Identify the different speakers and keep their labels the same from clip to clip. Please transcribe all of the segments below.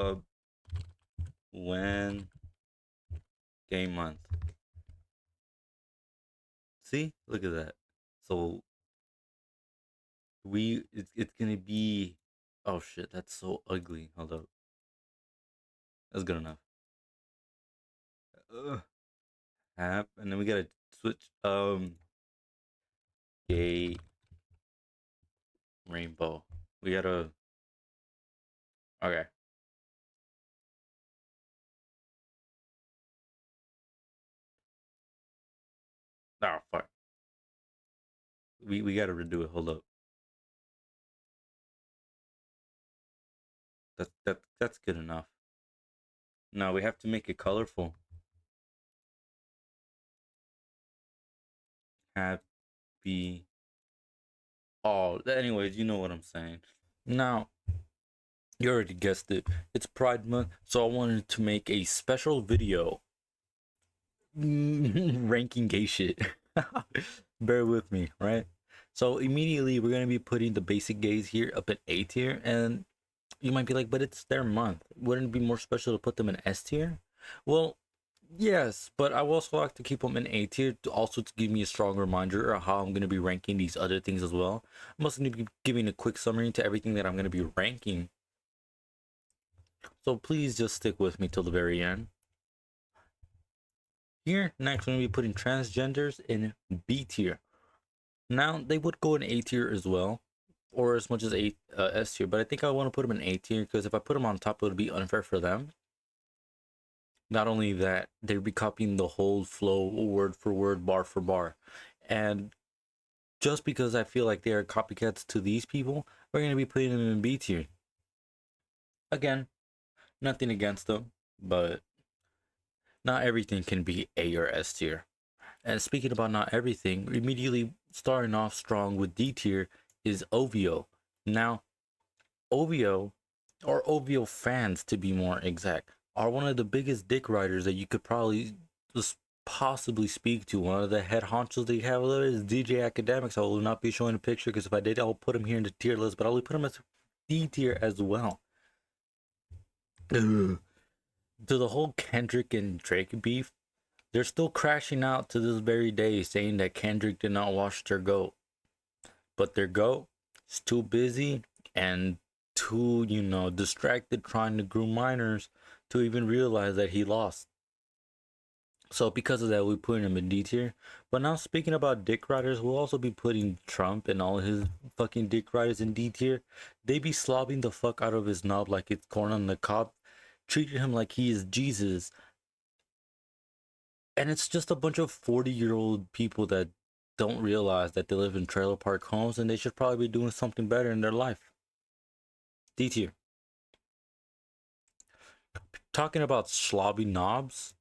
Speaker 1: Uh, when game month. See, look at that. So it's gonna be. Oh shit, that's so ugly. Hold up, that's good enough. Ugh. App, and then we gotta switch. Gay rainbow. We gotta. Okay. Oh fuck. We gotta redo it. Hold up. That's good enough. No, we have to make it colorful. Happy. Oh, anyways, you know what I'm saying. Now, you already guessed it. It's Pride Month, so I wanted to make a special video ranking gay shit. Bear with me, right? So immediately we're gonna be putting the basic gays here up in A tier, and you might be like, but it's their month. Wouldn't it be more special to put them in S tier? Well, yes, but I would also like to keep them in A tier to also to give me a strong reminder of how I'm gonna be ranking these other things as well. I'm also gonna be giving a quick summary to everything that I'm gonna be ranking. So please just stick with me till the very end. Here, next, we're going to be putting transgenders in B tier. Now, they would go in A tier as well, or as much as S tier, but I think I want to put them in A tier because if I put them on top, it would be unfair for them. Not only that, they'd be copying the whole flow, word for word, bar for bar. And just because I feel like they are copycats to these people, we're going to be putting them in B tier. Again, nothing against them, but not everything can be A or S tier. And speaking about not everything, immediately starting off strong with D tier is OVO. Now, OVO, or OVO fans to be more exact, are one of the biggest dick riders that you could probably just possibly speak to. One of the head honchos they have there is DJ Academics. I will not be showing a picture because if I did, I'll put him here in the tier list, but I'll put him as D tier as well. Ugh. To the whole Kendrick and Drake beef, they're still crashing out to this very day saying that Kendrick did not wash their goat. But their goat is too busy and too, distracted trying to groom minors to even realize that he lost. So because of that, we put him in D tier. But now speaking about dick riders, we'll also be putting Trump and all his fucking dick riders in D tier. They be slobbing the fuck out of his knob like it's corn on the cob, treating him like he is Jesus. And it's just a bunch of 40-year-old people that don't realize that they live in trailer park homes and they should probably be doing something better in their life. D tier. Talking about slobby knobs,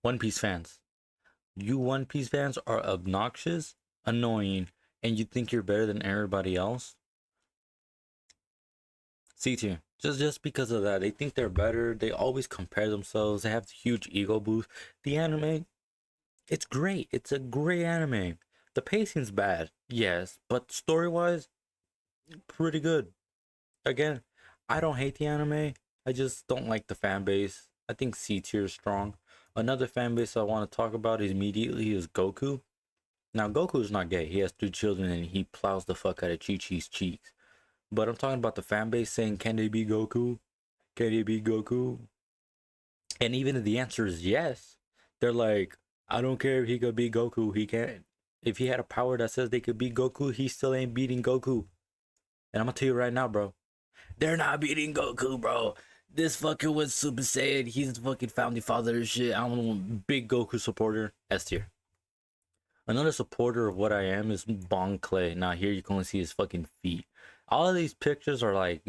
Speaker 1: One Piece fans. You One Piece fans are obnoxious, annoying, and you think you're better than everybody else. C tier. Just because of that, they think they're better. They always compare themselves. They have huge ego boost. The anime, it's great. It's a great anime. The pacing's bad, yes, but story-wise, pretty good. Again, I don't hate the anime. I just don't like the fan base. I think C tier is strong. Another fan base I want to talk about immediately is Goku. Now, Goku is not gay. He has 2 children and he plows the fuck out of Chi-Chi's cheeks. But I'm talking about the fan base saying, can they be Goku? Can they be Goku? And even if the answer is yes, they're like, I don't care if he could be Goku. He can't. If he had a power that says they could beat Goku, he still ain't beating Goku. And I'm gonna tell you right now, bro. They're not beating Goku, bro. This fucker was Super Saiyan. He's the fucking founding father of shit. I'm a big Goku supporter. S tier. Another supporter of what I am is Bon Clay. Now here you can only see his fucking feet. All of these pictures are like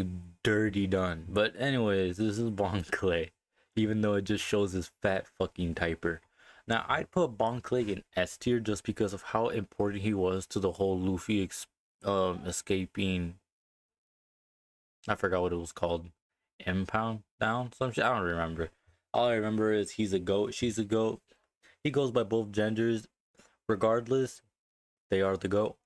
Speaker 1: dirty done. But anyways, this is Bon Clay. Even though it just shows his fat fucking typer. Now I'd put Bon Clay in S tier just because of how important he was to the whole Luffy escaping. I forgot what it was called. Impound down? Some shit. I don't remember. All I remember is he's a goat. She's a goat. He goes by both genders. Regardless, they are the goat.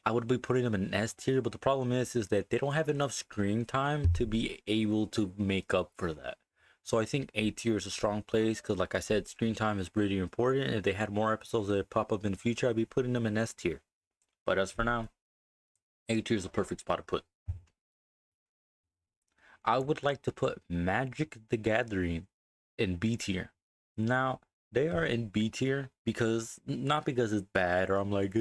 Speaker 1: I would be putting them in S tier, but the problem is that they don't have enough screen time to be able to make up for that. So I think A tier is a strong place because, like I said, screen time is pretty important. If they had more episodes that pop up in the future, I'd be putting them in S tier. But as for now, A tier is the perfect spot to put. I would like to put Magic the Gathering in B tier. Now, they are in B tier because not because it's bad or I'm like,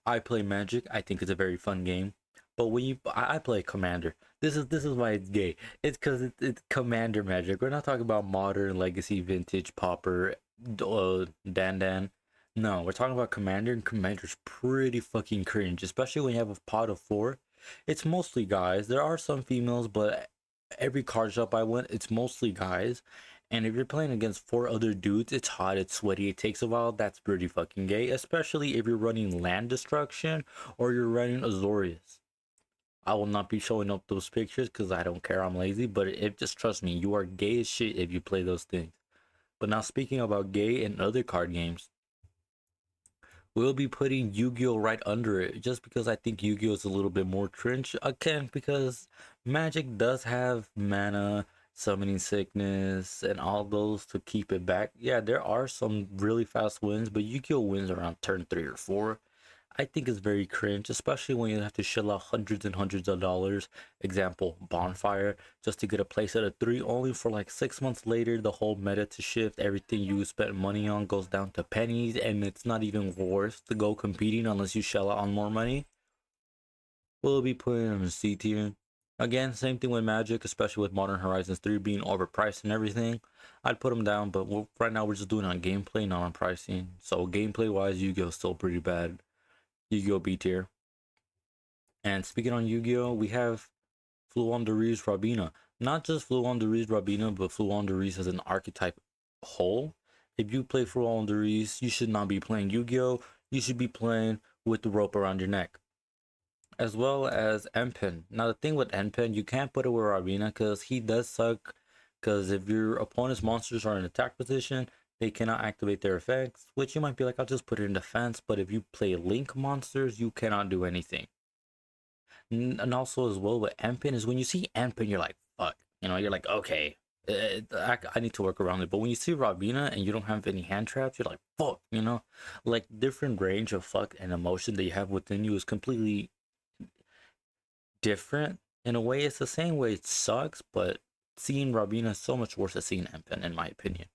Speaker 1: I play Magic. I think it's a very fun game. But when I play Commander. This is why it's gay. It's because it's Commander Magic. We're not talking about modern, legacy, vintage, Pauper, Dan. No, we're talking about Commander, and Commander's pretty fucking cringe, especially when you have a pot of four. It's mostly guys. There are some females, but every card shop I went, it's mostly guys. And if you're playing against four other dudes, it's hot, it's sweaty, it takes a while. That's pretty fucking gay, especially if you're running Land Destruction or you're running Azorius. I will not be showing up those pictures because I don't care. I'm lazy, but it just trust me, you are gay as shit if you play those things. But now speaking about gay and other card games, we'll be putting Yu-Gi-Oh right under it just because I think Yu-Gi-Oh is a little bit more cringe. Again, because Magic does have mana, summoning sickness, and all those to keep it back. Yeah, there are some really fast wins, but Yu-Gi-Oh wins around turn 3 or 4. I think it's very cringe, especially when you have to shell out hundreds and hundreds of dollars. Example, Bonfire, just to get a place at a 3, only for like 6 months later, the whole meta to shift. Everything you spent money on goes down to pennies, and it's not even worth to go competing unless you shell out on more money. We'll be putting them in C tier. Again, same thing with Magic, especially with Modern Horizons 3 being overpriced and everything. I'd put them down, but right now we're just doing it on gameplay, not on pricing. So gameplay wise, Yu-Gi-Oh! Still pretty bad. Yu-Gi-Oh! B tier. And speaking on Yu-Gi-Oh, we have Floowandereeze Rabina. Not just Floowandereeze Rabina, but Floowandereeze as an archetype whole. If you play Floowandereeze, you should not be playing Yu-Gi-Oh! You should be playing with the rope around your neck. As well as Empen. Now the thing with Empen, you can't put it with Rabina because he does suck. Because if your opponent's monsters are in attack position, they cannot activate their effects, which you might be like, I'll just put it in defense. But if you play Link monsters, you cannot do anything. And also as well with Empen is when you see Empen, you're like, fuck. You know, you're like, okay, I need to work around it. But when you see Rabina and you don't have any hand traps, you're like, fuck, you know? Like different range of fuck and emotion that you have within you is completely different. In a way, it's the same way it sucks, but seeing Rabina is so much worse than seeing Empen, in my opinion.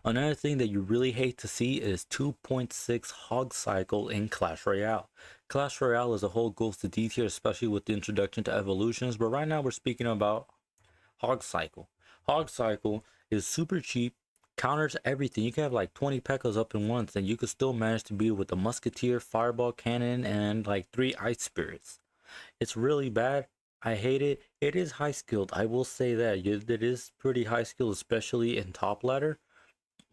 Speaker 1: Another thing that you really hate to see is 2.6 Hog Cycle in Clash Royale. Clash Royale as a whole goes to D tier, especially with the introduction to evolutions, but right now we're speaking about Hog Cycle. Hog Cycle is super cheap, counters everything. You can have like 20 P.E.K.K.A.s up in once, and you could still manage to beat it with a Musketeer, Fireball Cannon, and like 3 Ice Spirits. It's really bad. I hate it. It is high skilled. I will say that. It is pretty high skilled, especially in top ladder.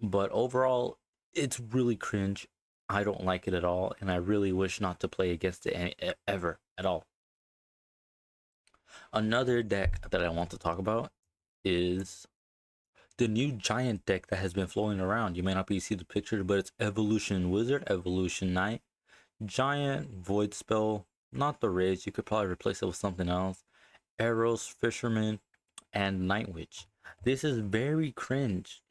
Speaker 1: But overall, it's really cringe. I don't like it at all, and I really wish not to play against it ever at all. Another deck that I want to talk about is the new giant deck that has been flowing around. You may not be see the picture, but it's Evolution Wizard, Evolution Knight, Giant, Void Spell, not the Rage. You could probably replace it with something else. Arrows, Fisherman, and Night Witch. This is very cringe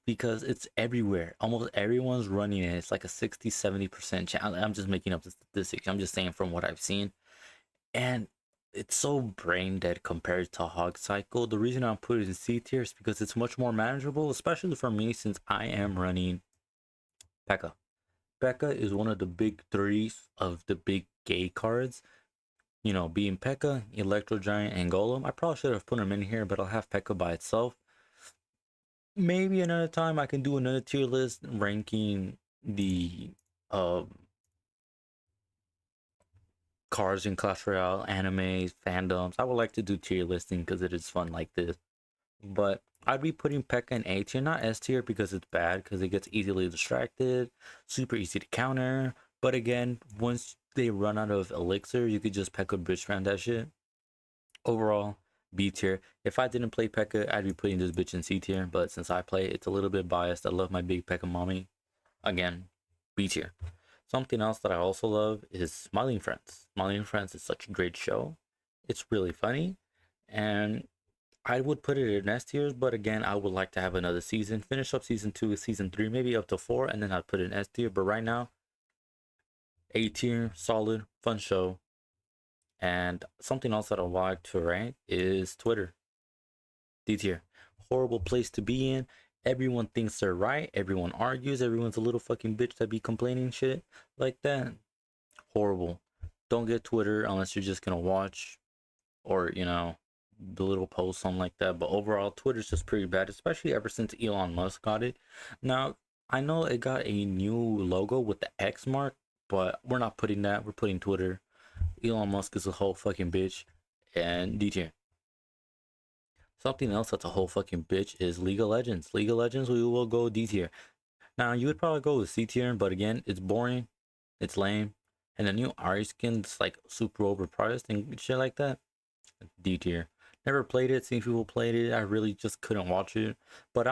Speaker 1: because it's everywhere. Almost everyone's running it. It's like a 60-70% chance. I'm just making up the statistics. I'm just saying from what I've seen. And it's so brain dead compared to Hog Cycle. The reason I'm putting it in C tier is because it's much more manageable, especially for me since I am running P.E.K.K.A. P.E.K.K.A is one of the big threes of the big gay cards. You know, being P.E.K.K.A, Electro Giant, and Golem. I probably should have put them in here, but I'll have P.E.K.K.A by itself. Maybe another time I can do another tier list ranking the cards in Clash Royale, animes, fandoms. I would like to do tier listing because it is fun like this. But I'd be putting P.E.K.K.A in A tier, not S tier because it's bad, because it gets easily distracted, super easy to counter. But again, once they run out of elixir, you could just P.E.K.K.A bitch fan that shit. Overall, B tier. If I didn't play P.E.K.K.A, I'd be putting this bitch in C tier. But since I play, it's a little bit biased. I love my big P.E.K.K.A mommy. Again, B tier. Something else that I also love is Smiling Friends. Smiling Friends is such a great show. It's really funny, and I would put it in S tiers, but again, I would like to have another season, finish up season 2 with season 3, maybe up to 4, and then I'd put it in S tier. But right now, A tier, solid, fun show. And something else that I like to rank is Twitter. D tier. Horrible place to be in. Everyone thinks they're right. Everyone argues. Everyone's a little fucking bitch that be complaining shit like that. Horrible. Don't get Twitter unless you're just gonna watch or, the little post, something like that. But overall, Twitter's just pretty bad, especially ever since Elon Musk got it. Now, I know it got a new logo with the X mark, but we're not putting that. We're putting Twitter. Elon Musk is a whole fucking bitch. And D tier. Something else that's a whole fucking bitch is League of Legends. League of Legends, we will go D tier. Now, you would probably go with C tier, but again, it's boring, it's lame, and the new Ari skin's like super overpriced and shit like that. D tier. Never played it, seen people played it. I really just couldn't watch it. But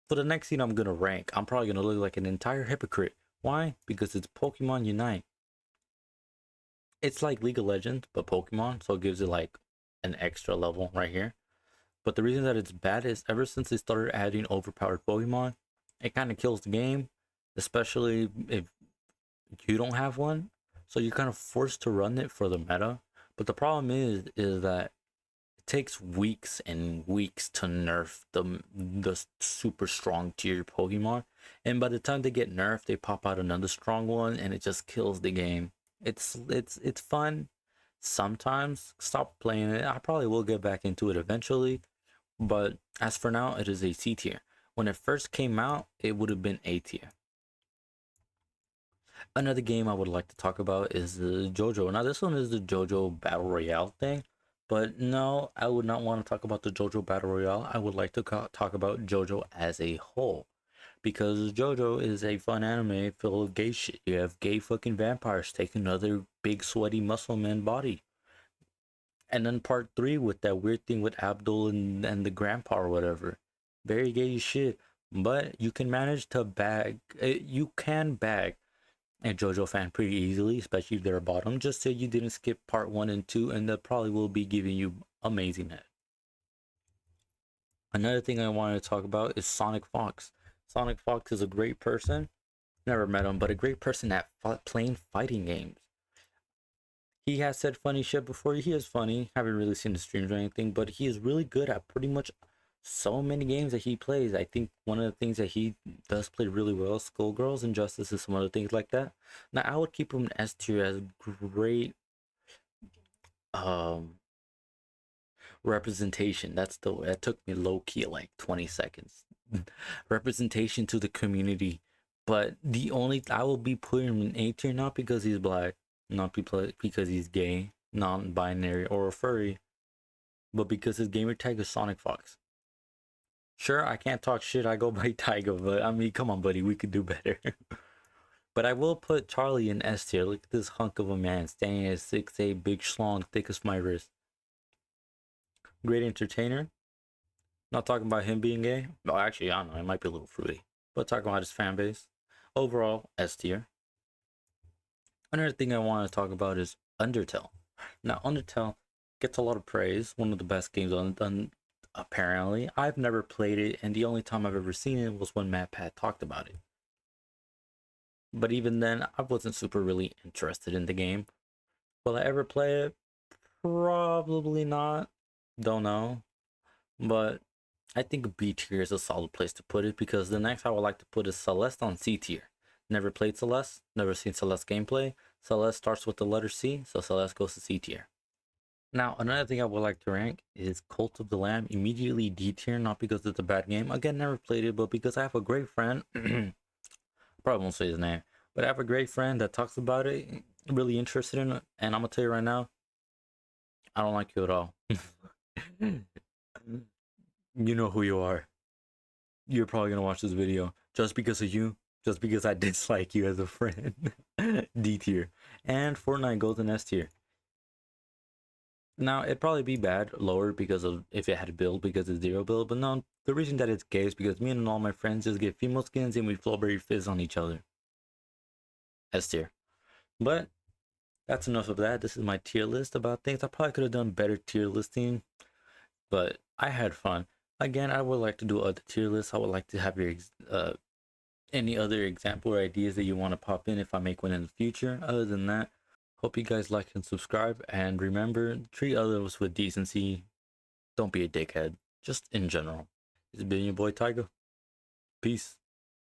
Speaker 1: for the next scene I'm gonna rank, I'm probably gonna look like an entire hypocrite. Why? Because it's Pokemon Unite. It's like League of Legends, but Pokemon, so it gives it like an extra level right here. But the reason that it's bad is ever since they started adding overpowered Pokemon, it kind of kills the game, especially if you don't have one. So you're kind of forced to run it for the meta. But the problem is that it takes weeks and weeks to nerf the super strong tier Pokemon, and by the time they get nerfed, they pop out another strong one, and it just kills the game. It's fun sometimes. Stop playing it. I probably will get back into it eventually, but as for now, it is a C tier. When it first came out, it would have been A tier. Another game I would like to talk about is the JoJo. Now, this one is the JoJo Battle Royale thing, but no, I would not want to talk about the JoJo Battle Royale. I would like to talk about JoJo as a whole, because JoJo is a fun anime full of gay shit. You have gay fucking vampires take another big sweaty muscle man body. And then part 3 with that weird thing with Abdul and the grandpa or whatever. Very gay shit. But you can manage to bag, you can bag a JoJo fan pretty easily, especially if they're a bottom. Just say you didn't skip part 1 and 2, and they probably will be giving you amazing head. Another thing I wanted to talk about is Sonic Fox. Sonic Fox is a great person. Never met him, but a great person at playing fighting games. He has said funny shit before. He is funny. Haven't really seen the streams or anything, but he is really good at pretty much so many games that he plays. I think one of the things that he does play really well is Skullgirls, Injustice, and some other things like that. Now, I would keep him in S tier as great um representation. That took me low key like 20 seconds. Representation to the community. But the only I will be putting him in A tier not because he's black, not because he's gay, non-binary, or a furry, but because his gamer tag is Sonic Fox. Sure, I can't talk shit. I go by Taiga, but I mean, come on, buddy, we could do better. But I will put Charlie in S tier. Look at this hunk of a man standing at 6'8", big schlong, thick as my wrist. Great entertainer. Not talking about him being gay. Well, actually, I don't know. It might be a little fruity. But talking about his fan base. Overall, S tier. Another thing I want to talk about is Undertale. Now, Undertale gets a lot of praise. One of the best games done, apparently. I've never played it, and the only time I've ever seen it was when MatPat talked about it. But even then, I wasn't super really interested in the game. Will I ever play it? Probably not. Don't know. But I think B tier is a solid place to put it, because the next I would like to put is Celeste on C tier. Never played Celeste, never seen Celeste gameplay. Celeste starts with the letter C, so Celeste goes to C tier. Now, another thing I would like to rank is Cult of the Lamb, immediately D tier, not because it's a bad game. Again, never played it, but because I have a great friend, probably won't say his name, but I have a great friend that talks about it, really interested in it, and I'm gonna tell you right now, I don't like you at all. You know who you are. You're probably gonna watch this video just because of you, just because I dislike you as a friend. D tier. And Fortnite goes in S tier. Now, it'd probably be bad lower because of if it had a build, because it's zero build, but no, the reason that it's gay is because me and all my friends just get female skins and we Flowberry Fizz on each other. S tier. But that's enough of that. This is my tier list about things. I probably could have done better tier listing, but I had fun. Again, I would like to do other tier lists. I would like to have your any other example or ideas that you want to pop in if I make one in the future. Other than that, hope you guys like and subscribe, and remember, treat others with decency. Don't be a dickhead, just in general. It's been your boy Tiger. Peace.